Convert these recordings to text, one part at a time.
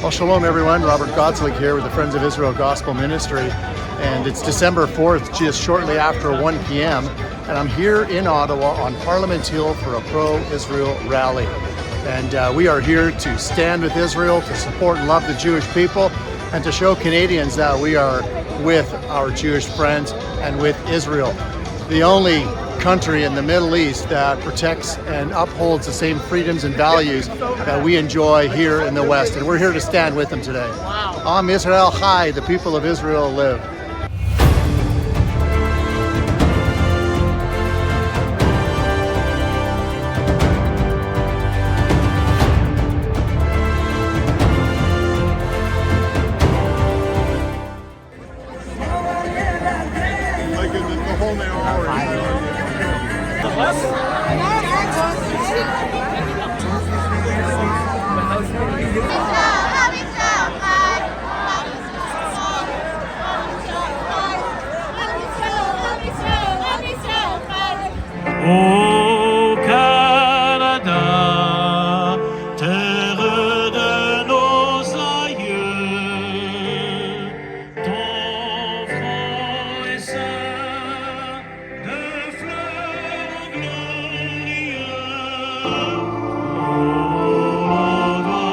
Well, shalom everyone. Robert Gottslig here with the Friends of Israel Gospel Ministry. And it's December 4th, just shortly after 1 p.m. And I'm here in Ottawa on Parliament Hill for a pro-Israel rally. And we are here to stand with Israel, to support and love the Jewish people, and to show Canadians that we are with our Jewish friends and with Israel, the only country in the Middle East that protects and upholds the same freedoms and values that we enjoy here in the West. And we're here to stand with them today. Wow. Am Israel Chai, the people of Israel live. Ô Canada, terre de nos aïeux, ton front est ceint de fleurs glorieuses. Ô les braves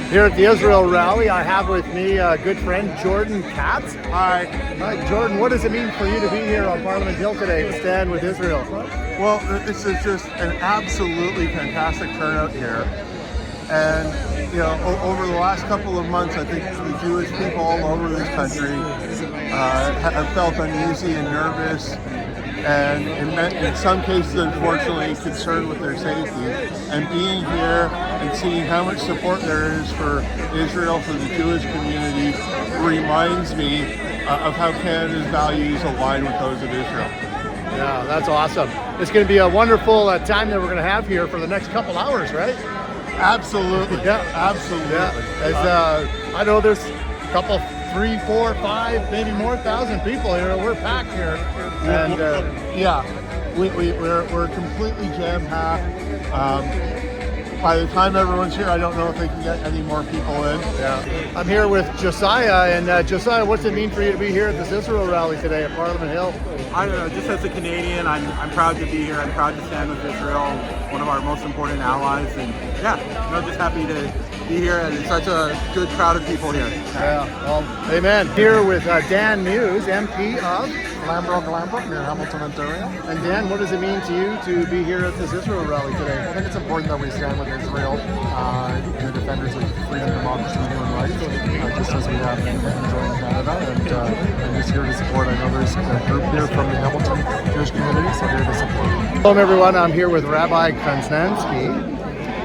Here at the Israel Rally, I have with me a good friend, Jordan Katz. Hi. Hi, Jordan. What does it mean for you to be here on Parliament Hill today to stand with Israel? Well, this is just an absolutely fantastic turnout here. And, you know, over the last couple of months, I think the Jewish people all over this country have felt uneasy and nervous, and in some cases, unfortunately, concerned with their safety. And being here and seeing how much support there is for Israel, for the Jewish community, reminds me of how Canada's values align with those of Israel. Yeah, that's awesome. It's going to be a wonderful time that we're going to have here for the next couple hours, right? Absolutely. Yeah, absolutely. Yeah. As, I know there's a couple, 3, 4, 5, maybe more thousand people here. We're packed here, and yeah, we're completely jam-packed. By the time everyone's here, I don't know if they can get any more people in. Yeah, I'm here with Josiah, and Josiah, what's it mean for you to be here at this Israel rally today at Parliament Hill? I don't know, just as a Canadian, I'm proud to be here. I'm proud to stand with Israel, one of our most important allies, and yeah, just happy to be here, and it's such a good crowd of people here. Yeah, well, amen. Here with Dan Muse, MP of Lambrook, near Hamilton, Ontario. And Dan, what does it mean to you to be here at this Israel rally today? I think it's important that we stand with Israel and the defenders of freedom, democracy, and human rights, just as we have been enjoying Canada, and just here to support. I know there's a group here from the Hamilton Jewish community, so here to support. Hello everyone, I'm here with Rabbi Krasnansky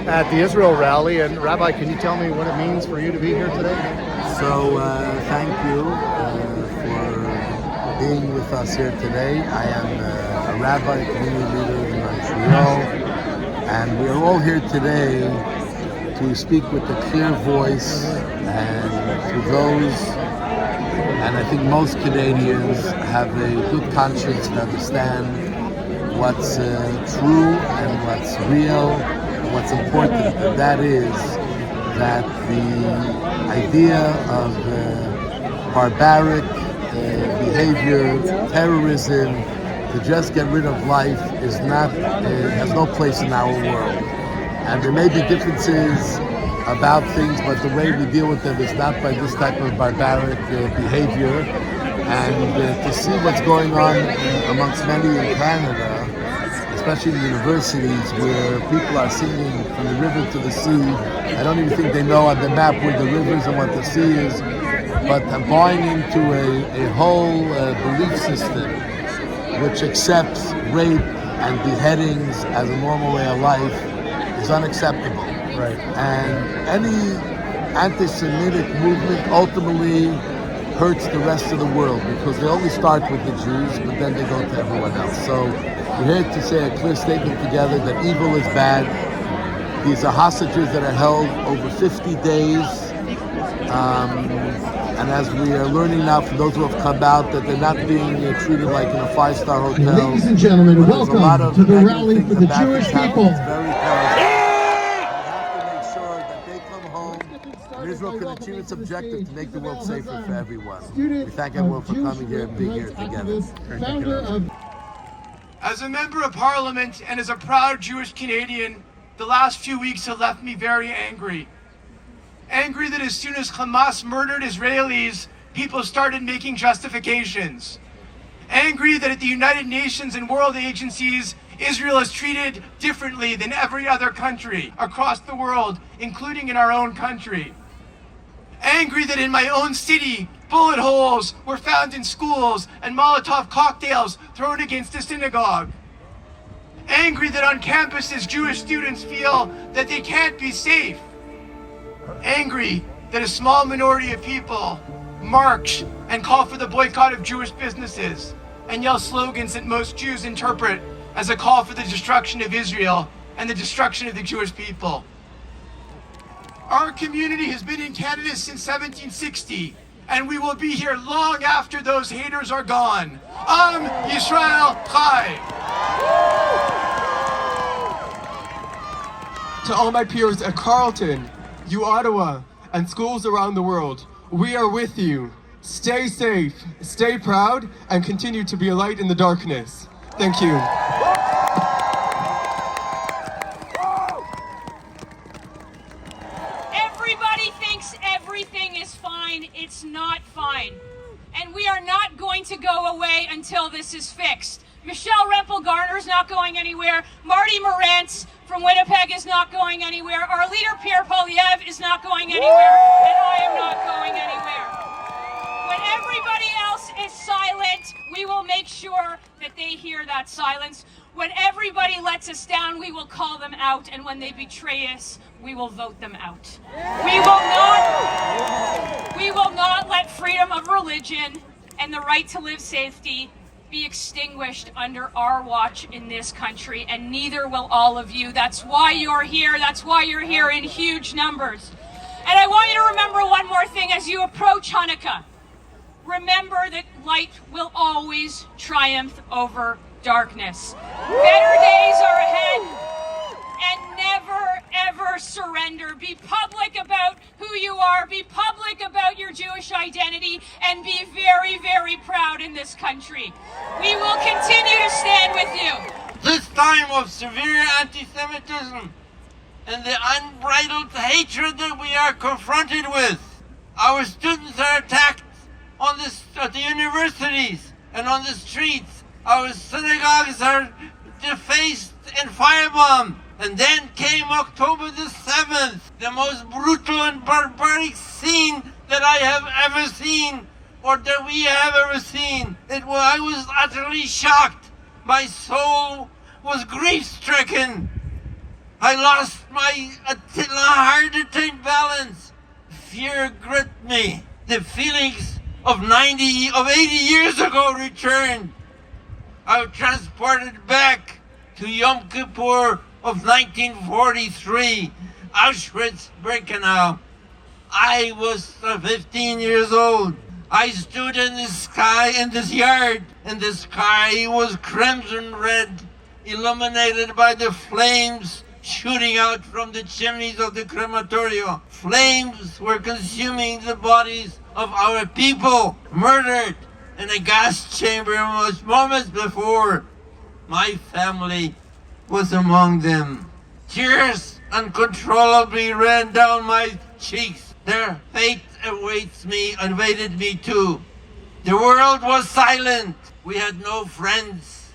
at the Israel rally, and Rabbi, can you tell me what it means for you to be here today? So thank you for being with us here today. I am a rabbi, a community leader in Montreal, and we are all here today to speak with a clear voice and to those, and I think most Canadians have a good conscience to understand what's true and what's real, and what's important, and that is that the idea of barbaric behavior, terrorism, to just get rid of life is not, has no place in our world. And there may be differences about things, but the way we deal with them is not by this type of barbaric behavior. And to see what's going on amongst many in Canada, especially in universities where people are singing from the river to the sea. I don't even think they know on the map where the river is and what the sea is, but buying into a whole belief system which accepts rape and beheadings as a normal way of life is unacceptable. Right. And any anti-Semitic movement ultimately hurts the rest of the world because they only start with the Jews, but then they go to everyone else. So we're here to say a clear statement together that evil is bad, These are hostages that are held over 50 days. And as we are learning now from those who have come out, that they're not being treated like in a five-star hotel. Ladies and gentlemen, But there's a lot welcome of to the negative rally things for the about Jewish this house. people. It's very terrible. We have to make sure that they come home and Israel can achieve its objective to make the world safer for everyone. We thank everyone for coming here and being here together. As a member of parliament and as a proud Jewish Canadian, the last few weeks have left me very angry. Angry that as soon as Hamas murdered Israelis, people started making justifications. Angry that at the United Nations and world agencies, Israel is treated differently than every other country across the world, including in our own country. Angry that in my own city, bullet holes were found in schools and Molotov cocktails thrown against a synagogue. Angry that on campuses, Jewish students feel that they can't be safe. Angry that a small minority of people march and call for the boycott of Jewish businesses and yell slogans that most Jews interpret as a call for the destruction of Israel and the destruction of the Jewish people. Our community has been in Canada since 1760, and we will be here long after those haters are gone. Am Yisrael Chai! To all my peers at Carleton, Ottawa, and schools around the world, we are with you. Stay safe, stay proud, and continue to be a light in the darkness. Thank you. Everybody thinks everything is fine. It's not fine. And we are not going to go away until this is fixed. Michelle Rempel-Garner's not going anywhere. Marty Morantz from Winnipeg is not going anywhere. Our leader, Pierre Poilievre, is not going anywhere. And I am not going anywhere. When everybody else is silent, we will make sure that they hear that silence. When everybody lets us down, we will call them out. And when they betray us, we will vote them out. We will not let freedom of religion and the right to live safety be extinguished under our watch in this country, and neither will all of you. That's why you're here. That's why you're here in huge numbers. And I want you to remember one more thing as you approach Hanukkah. Remember that light will always triumph over darkness. Better days are ahead, and never, ever surrender. Be public about who you are, be public about your Jewish identity, and be very, very proud in this country. We will continue to stand with you. This time of severe anti-Semitism and the unbridled hatred that we are confronted with, our students are attacked at the universities and on the streets. Our synagogues are defaced and firebombed. And then came October the 7th, the most brutal and barbaric scene that I have ever seen, or that we have ever seen. I was utterly shocked. My soul was grief-stricken. I lost my hard-to-take balance. Fear gripped me. The feelings of 80 years ago returned. I was transported back to Yom Kippur of 1943, Auschwitz-Birkenau. I was 15 years old. I stood in the sky in this yard, and the sky was crimson red, illuminated by the flames shooting out from the chimneys of the crematorium. Flames were consuming the bodies of our people, murdered in a gas chamber moments before. My family was among them. Tears uncontrollably ran down my cheeks. Their fate awaited me too. The world was silent. We had no friends.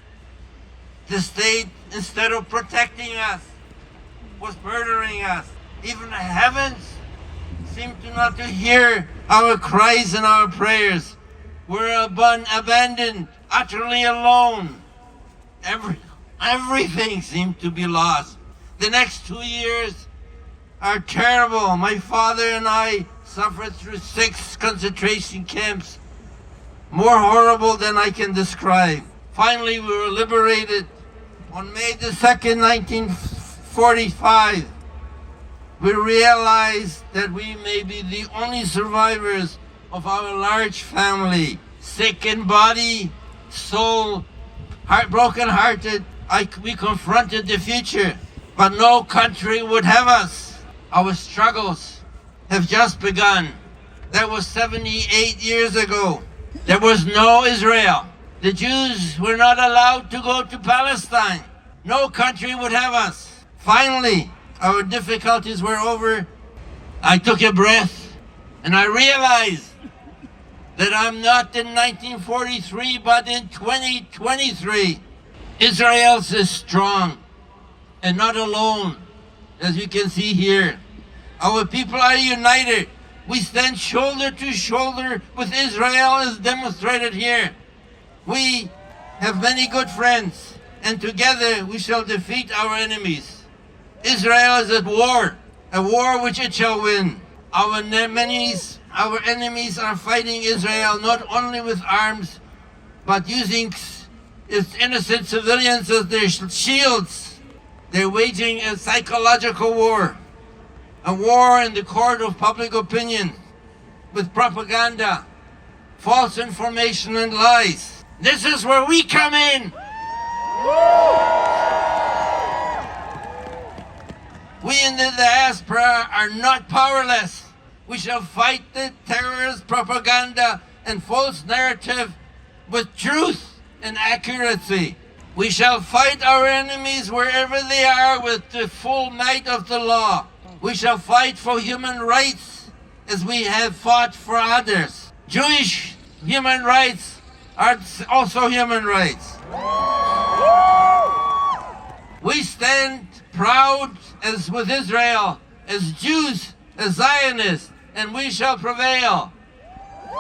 The state, instead of protecting us, was murdering us. Even the heavens seemed not to hear our cries and our prayers. We're abandoned, utterly alone. Everything seemed to be lost. The next 2 years are terrible. My father and I suffered through 6 concentration camps, more horrible than I can describe. Finally, we were liberated on May the 2nd, 1945. we realize that we may be the only survivors of our large family. Sick in body, soul, broken-hearted, we confronted the future, but no country would have us. Our struggles have just begun. That was 78 years ago. There was no Israel. The Jews were not allowed to go to Palestine. No country would have us. Finally, our difficulties were over. I took a breath and I realized that I'm not in 1943, but in 2023. Israel is strong and not alone, as you can see here. Our people are united. We stand shoulder to shoulder with Israel, as demonstrated here. We have many good friends, and together we shall defeat our enemies. Israel is at war, a war which it shall win. Our enemies are fighting Israel not only with arms, but using its innocent civilians as their shields. They're waging a psychological war, a war in the court of public opinion, with propaganda, false information and lies. This is where we come in. We in the diaspora are not powerless. We shall fight the terrorist propaganda and false narrative with truth and accuracy. We shall fight our enemies wherever they are with the full might of the law. We shall fight for human rights as we have fought for others. Jewish human rights are also human rights. We stand proud as with Israel, as Jews, as Zionists, and we shall prevail.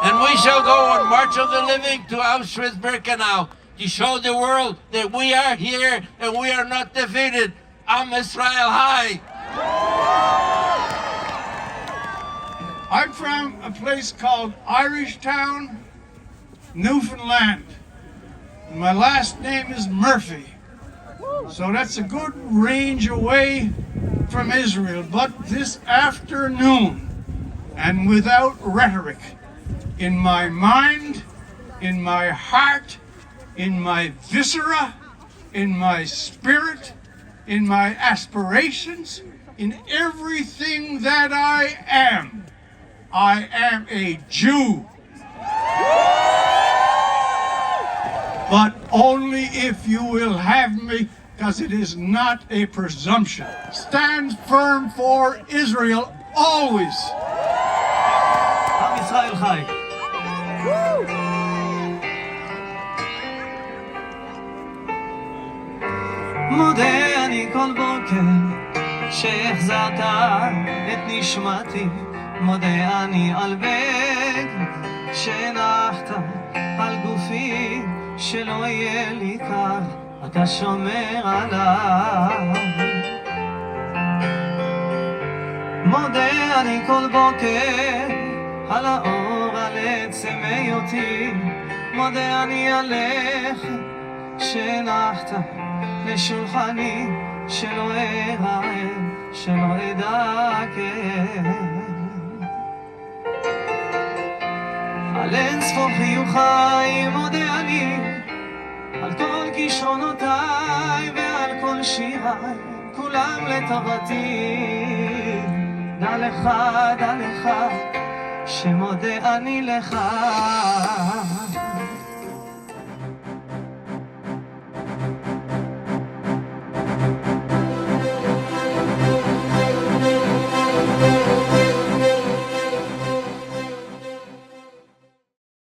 And we shall go on March of the Living to Auschwitz-Birkenau to show the world that we are here and we are not defeated. Am Israel High. I'm from a place called Irishtown, Newfoundland. My last name is Murphy. So that's a good range away from Israel. But this afternoon, and without rhetoric, in my mind, in my heart, in my viscera, in my spirit, in my aspirations, in everything that I am a Jew. But only if you will have me, because it is not a presumption. Stand firm for Israel always. עם ישראל חי. מודה אני כל בוקר שהחזרת את נשמתי, מודה אני על בגד שנחת על גופי, שלא יהיה לי קר, אתה שומר עליי. מודה אני כל בוקר על האור, על עצם היותי, מודה אני עליך שנחת לשולחני, שלא ארעב, שלא אדכא. על אין ספור חיוכי מודה אני, על כל כישרונותיי ועל כל שיריי, כולם לטובתי. דע לך, שמודה אני לך.